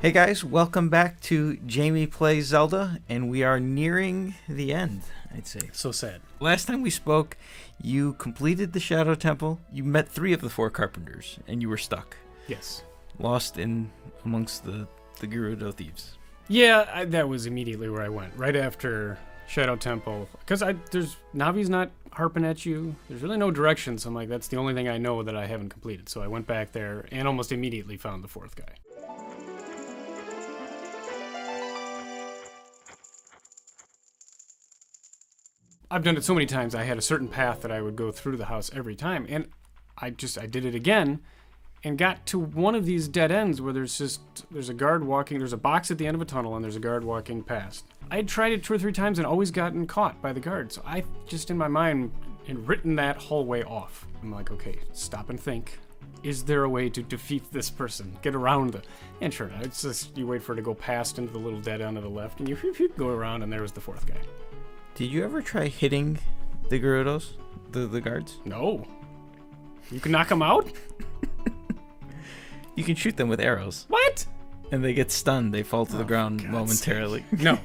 Hey guys, welcome back to Jamie Plays Zelda, and we are nearing the end, I'd say. So sad. Last time we spoke, you completed the Shadow Temple, you met 3 of the 4 carpenters, and you were stuck. Yes. Lost in amongst the Gerudo thieves. Yeah, that was immediately where I went, right after Shadow Temple. Because there's Navi's not harping at you. There's really no direction, so I'm like, that's the only thing I know that I haven't completed. So I went back there and almost immediately found the 4th guy. I've done it so many times. I had a certain path that I would go through the house every time, and I did it again and got to one of these dead ends where there's a guard walking, there's a box at the end of a tunnel, and there's a guard walking past. I had tried it 2 or 3 times and always gotten caught by the guard, so I just in my mind had written that hallway off. I'm like, okay, stop and think. Is there a way to defeat this person? Get around the... And sure enough, it's just you wait for it to go past into the little dead end to the left, and you go around, and there was the 4th guy. Did you ever try hitting the Gerudos, the guards? No. You can knock them out? You can shoot them with arrows. What? And they get stunned. They fall to the ground momentarily. No.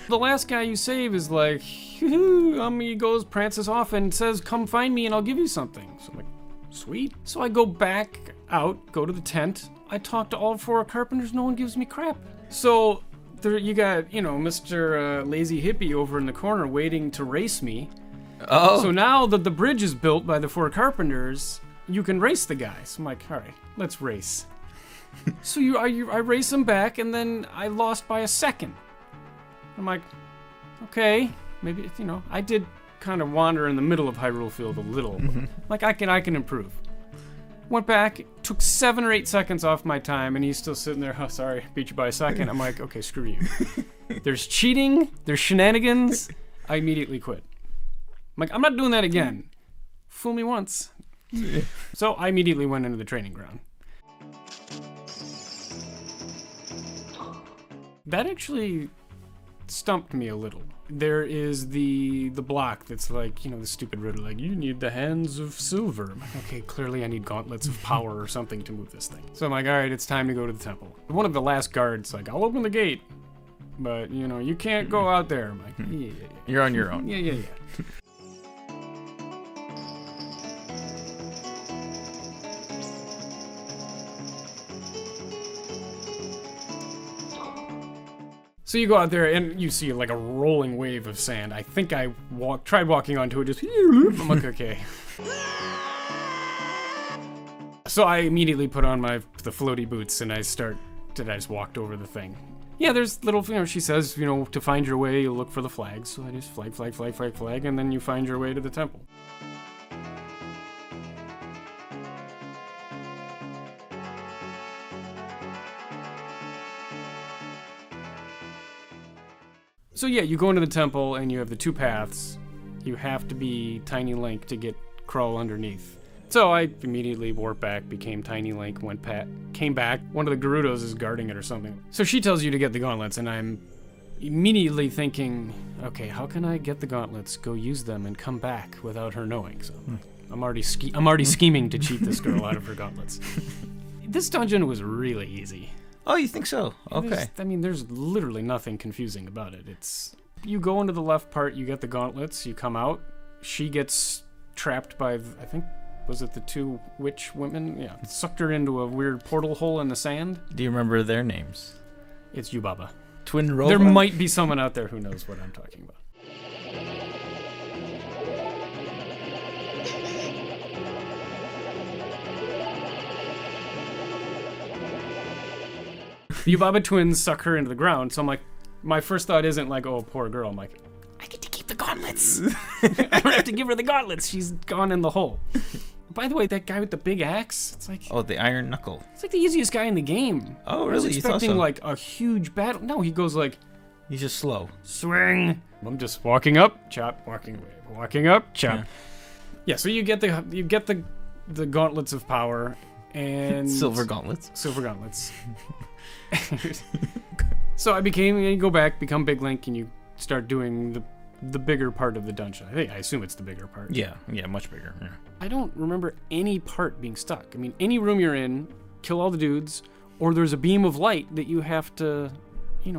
The last guy you save is like, he goes, prances off and says, come find me and I'll give you something. So I'm like, sweet. So I go back out, go to the tent. I talk to all 4 carpenters. No one gives me crap. So... There, you got, Mr. Lazy Hippie over in the corner waiting to race me. Oh. So now that the bridge is built by the 4 carpenters, you can race the guy. So I'm like, all right, let's race. So I race him back, and then I lost by a second. I'm like, okay, maybe, I did kind of wander in the middle of Hyrule Field a little. Mm-hmm. Like, I can improve. Went back, took 7 or 8 seconds off my time, and he's still sitting there. Oh, sorry, beat you by a second. I'm like, okay, screw you. There's cheating, there's shenanigans. I immediately quit. I'm like, I'm not doing that again. Fool me once. So I immediately went into the training ground. That actually stumped me a little. There is the block that's like, the stupid riddle, like, you need the hands of silver. I'm like, okay, clearly I need gauntlets of power or something to move this thing. So I'm like, all right, it's time to go to the temple. One of the last guards, like, I'll open the gate, but, you can't go out there. I'm like, yeah. You're on your own. Yeah. So you go out there and you see like a rolling wave of sand. I think I tried walking onto it, just I'm like, okay. So I immediately put on the floaty boots and I just walked over the thing. Yeah, there's little, she says, to find your way, you look for the flags. So I just flag, and then you find your way to the temple. So yeah, you go into the temple and you have the 2 paths. You have to be Tiny Link to crawl underneath. So I immediately warped back, became Tiny Link, came back. One of the Gerudos is guarding it or something. So she tells you to get the gauntlets, and I'm immediately thinking, okay, how can I get the gauntlets, go use them, and come back without her knowing? So I'm already scheming to cheat this girl out of her gauntlets. This dungeon was really easy. Oh, you think so? Okay. There's literally nothing confusing about it. You go into the left part, you get the gauntlets, you come out, she gets trapped by, I think, was it the 2 witch women? Yeah, sucked her into a weird portal hole in the sand. Do you remember their names? It's Yubaba. Twin Rova? There might be someone out there who knows what I'm talking about. The Yubaba twins suck her into the ground, so I'm like, my first thought isn't like, oh, poor girl. I'm like, I get to keep the gauntlets. I don't have to give her the gauntlets. She's gone in the hole. By the way, that guy with the big axe, it's like... Oh, the Iron Knuckle. It's like the easiest guy in the game. Oh, really? I was expecting like a huge battle. No, he goes like... He's just slow. Swing. I'm just walking up, chop, walking away. Walking up, chop. Yeah, so you get the gauntlets of power and... Silver gauntlets. So you go back, become Big Link, and you start doing the bigger part of the dungeon. I assume it's the bigger part. Yeah, much bigger. Yeah. I don't remember any part being stuck. Any room you're in, kill all the dudes, or there's a beam of light that you have to,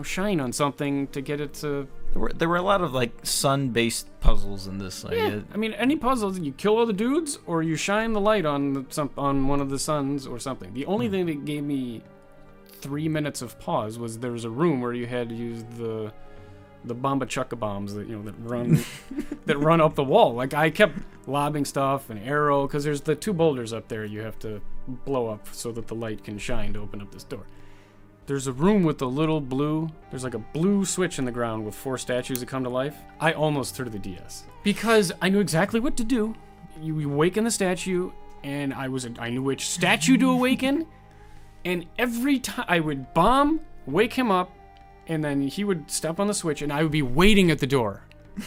shine on something to get it to... There were a lot of, like, sun-based puzzles in this. Yeah, I mean, any puzzles, you kill all the dudes, or you shine the light on one of the suns or something. The only thing that gave me 3 minutes of pause was there was a room where you had to use the bomba chugga bombs that that run that run up the wall. Like, I kept lobbing stuff and arrow, because there's the 2 boulders up there you have to blow up so that the light can shine to open up this door. There's a room with a little there's like a blue switch in the ground with 4 statues that come to life. I almost threw the DS because I knew exactly what to do. You awaken the statue, and I knew which statue to awaken, and every time I would bomb, wake him up, and then he would step on the switch, and I would be waiting at the door.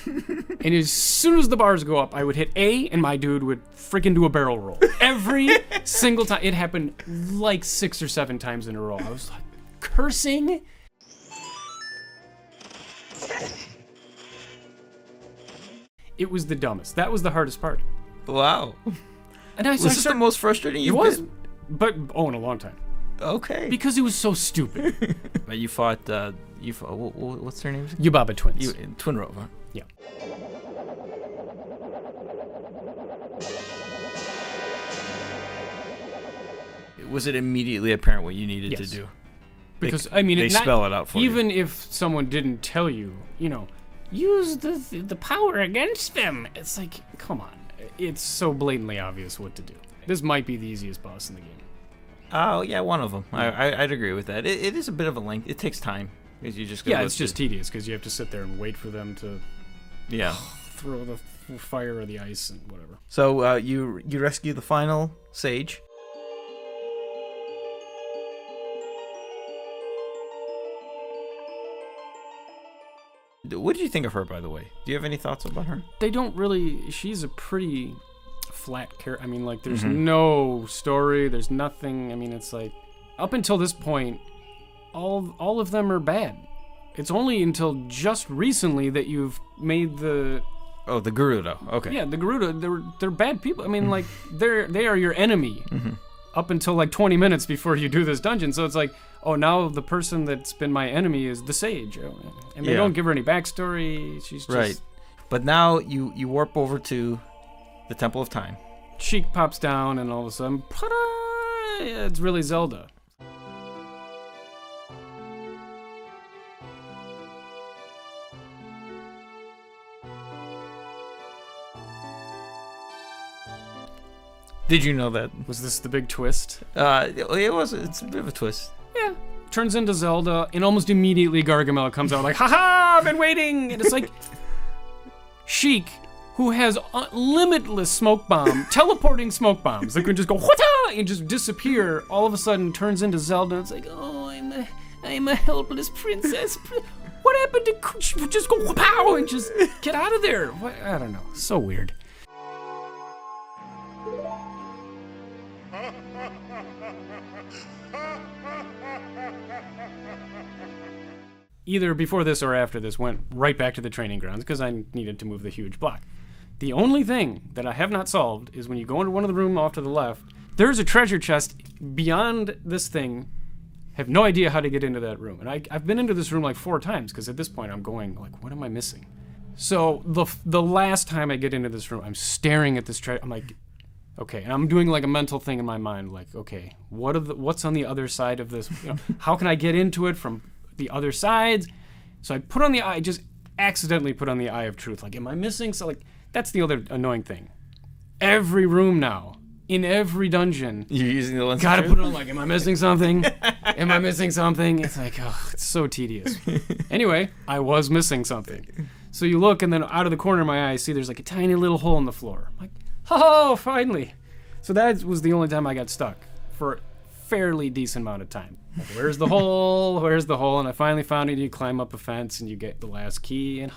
And as soon as the bars go up, I would hit A, and my dude would freaking do a barrel roll. Every single time. It happened like 6 or 7 times in a row. I was like cursing. It was the dumbest. That was the hardest part. Wow. And was this the most frustrating you've been? But in a long time. Okay. Because it was so stupid. You fought, what's their names? Yubaba twins. Twin Rove, huh? Yeah. Was it immediately apparent what you needed to do? Because, they spell it out for you. Even if someone didn't tell you, use the power against them. It's like, come on. It's so blatantly obvious what to do. This might be the easiest boss in the game. Oh, yeah, one of them. I'd agree with that. It is a bit of a length. It takes time. Because you just it's just tedious because you have to sit there and wait for them to throw the fire or the ice and whatever. So you rescue the final sage. What did you think of her, by the way? Do you have any thoughts about her? They don't really... She's a pretty flat character. I mean, like, there's no story. There's nothing. I mean, it's like... Up until this point, all of them are bad. It's only until just recently that you've made the... Oh, the Gerudo. Okay. Yeah, the Gerudo. They're bad people. I mean, like, they are your enemy up until, like, 20 minutes before you do this dungeon. So it's like... Oh, now the person that's been my enemy is the sage. And they don't give her any backstory. She's just... Right. But now you warp over to the Temple of Time. Sheik pops down, and all of a sudden, ta-da! It's really Zelda. Did you know that? Was this the big twist? It was. It's a bit of a twist. Yeah. Turns into Zelda, and almost immediately Gargamel comes out like, haha, I've been waiting! And it's like, Sheik, who has limitless teleporting smoke bombs that can just go, whata! And just disappear, all of a sudden turns into Zelda, and it's like, oh, I'm a helpless princess. What happened to just go, pow, and just get out of there? What? I don't know. So weird. Either before this or after this, went right back to the training grounds because I needed to move the huge block. The only thing that I have not solved is when you go into one of the rooms off to the left, there's a treasure chest beyond this thing. Have no idea how to get into that room. And I've been into this room like 4 times because at this point I'm going like, what am I missing? So the last time I get into this room, I'm staring at this treasure. I'm like, okay, and I'm doing like a mental thing in my mind, like, okay, what's on the other side of this? How can I get into it from the other sides? So I just accidentally put on the Eye of Truth. Like, am I missing? So like, that's the other annoying thing. Every room now, in every dungeon, you're using the lens. Gotta put it on. Like, am I missing something? Am I missing something? It's like, oh, it's so tedious. Anyway, I was missing something. So you look, and then out of the corner of my eye, I see there's like a tiny little hole in the floor. I'm like, oh, finally. So that was the only time I got stuck for a fairly decent amount of time. Like, where's the hole? Where's the hole? And I finally found it. You climb up a fence and you get the last key. And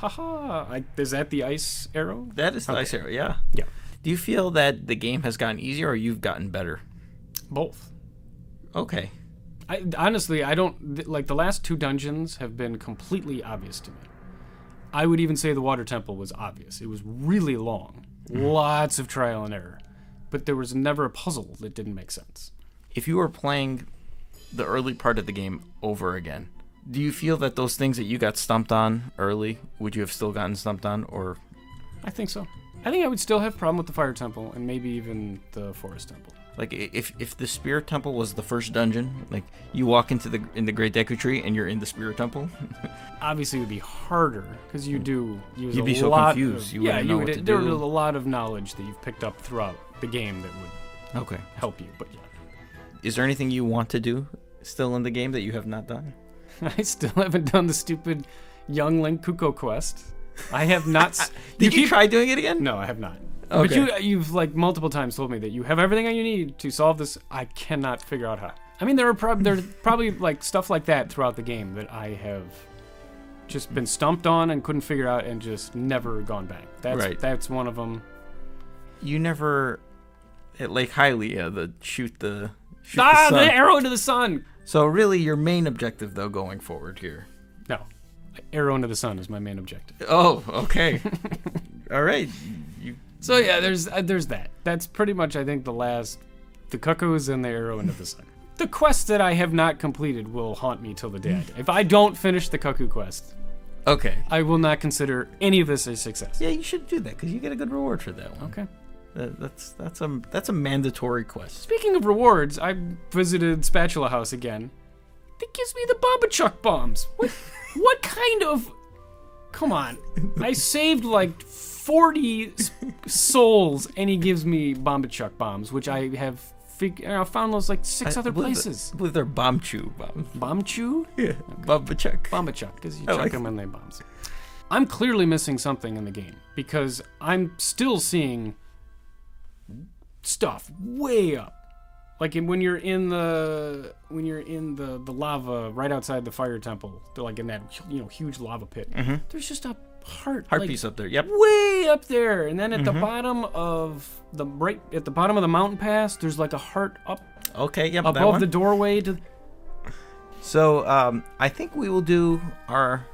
is that the ice arrow? That is the ice arrow, yeah. Yeah. Do you feel that the game has gotten easier or you've gotten better? Both. Okay. Honestly, I don't... Like, the last 2 dungeons have been completely obvious to me. I would even say the Water Temple was obvious. It was really long. Lots of trial and error. But there was never a puzzle that didn't make sense. If you were playing the early part of the game over again, do you feel that those things that you got stumped on early, would you have still gotten stumped on, or? I think so. I think I would still have problem with the Fire Temple and maybe even the Forest Temple. Like, if the Spirit Temple was the first dungeon, like, you walk into the Great Deku Tree and you're in the Spirit Temple. Obviously, it would be harder because you do use You'd a be so lot confused. Of, You wouldn't know what to there do. would a lot of knowledge that you've picked up throughout the game that would Okay. help you. But yeah, Is there anything you want to do still in the game that you have not done? I still haven't done the stupid Young Link Kuko quest. I have not. Did you try doing it again? No, I have not. Okay. But you've like multiple times told me that you have everything you need to solve this. I cannot figure out how. I mean, there's probably like stuff like that throughout the game that I have just been stumped on and couldn't figure out and just never gone back. That's one of them. You never at Lake Hylia shoot the the sun. arrow into the sun. So really, your main objective though going forward here. No, arrow into the sun is my main objective. Oh, okay. All right. So yeah, there's that. That's pretty much I think the cuckoos and the arrow into the sun. The quest that I have not completed will haunt me till the day I die. If I don't finish the cuckoo quest, Okay. I will not consider any of this a success. Yeah, you should do that because you get a good reward for that one. Okay. That's a mandatory quest. Speaking of rewards, I visited Spatula House again. That gives me the Bobachuck bombs. What kind of? Come on. I saved like 40 souls, and he gives me Bombachuk bombs, which I have found those like 6 other places. I believe they're Bombchu bombs. Bombchu? Yeah, Bombachuk. Bombachuk, because you I chuck like them and they bombs. I'm clearly missing something in the game because I'm still seeing stuff way up. Like when you're in the lava right outside the fire temple, they're like in that huge lava pit. Mm-hmm. There's just a heart Piece up there. Yep. way up there, and then at the bottom of the mountain pass, there's like a heart up Okay. Yep. that above one. the doorway to. So I think we will do our.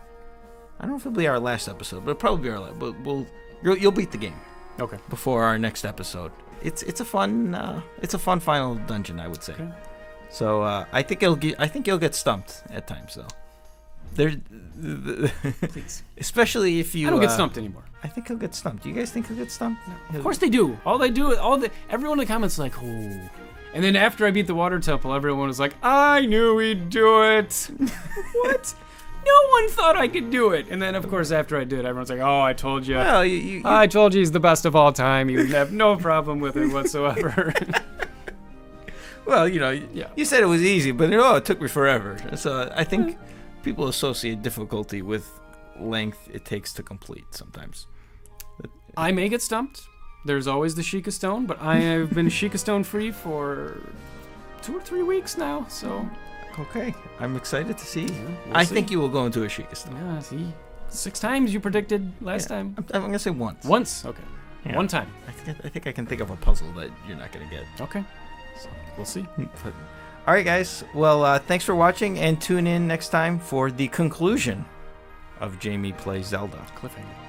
I don't know if it'll be our last episode, but it'll probably be our last. But you'll beat the game Okay. before our next episode. It's a fun final dungeon, I would say. Okay. So I think you'll get stumped at times though. Please. Especially if you. I don't get stumped anymore. I think he'll get stumped. Do you guys think he'll get stumped? Of course they do. Everyone in the comments is like, oh. And then after I beat the water temple, everyone was like, I knew he'd do it. What? No one thought I could do it. And then, of course, after I did, everyone's like, oh, I told you. Well, I told you he's the best of all time. You have no problem with it whatsoever. Well, you said it was easy, but it took me forever. So I think people associate difficulty with length it takes to complete sometimes. I may get stumped. There's always the Sheikah Stone, but I have been Sheikah Stone free for 2 or 3 weeks now, so... Okay, I'm excited to see. Yeah, I think you will go into a Sheikah Stone. Yeah, see? 6 times you predicted last time. I'm going to say once. Once? Okay. Yeah. 1 time. I think I can think of a puzzle that you're not going to get. Okay. So, we'll see. All right, guys. Well, thanks for watching, and tune in next time for the conclusion of Jamie Plays Zelda. Cliffhanger.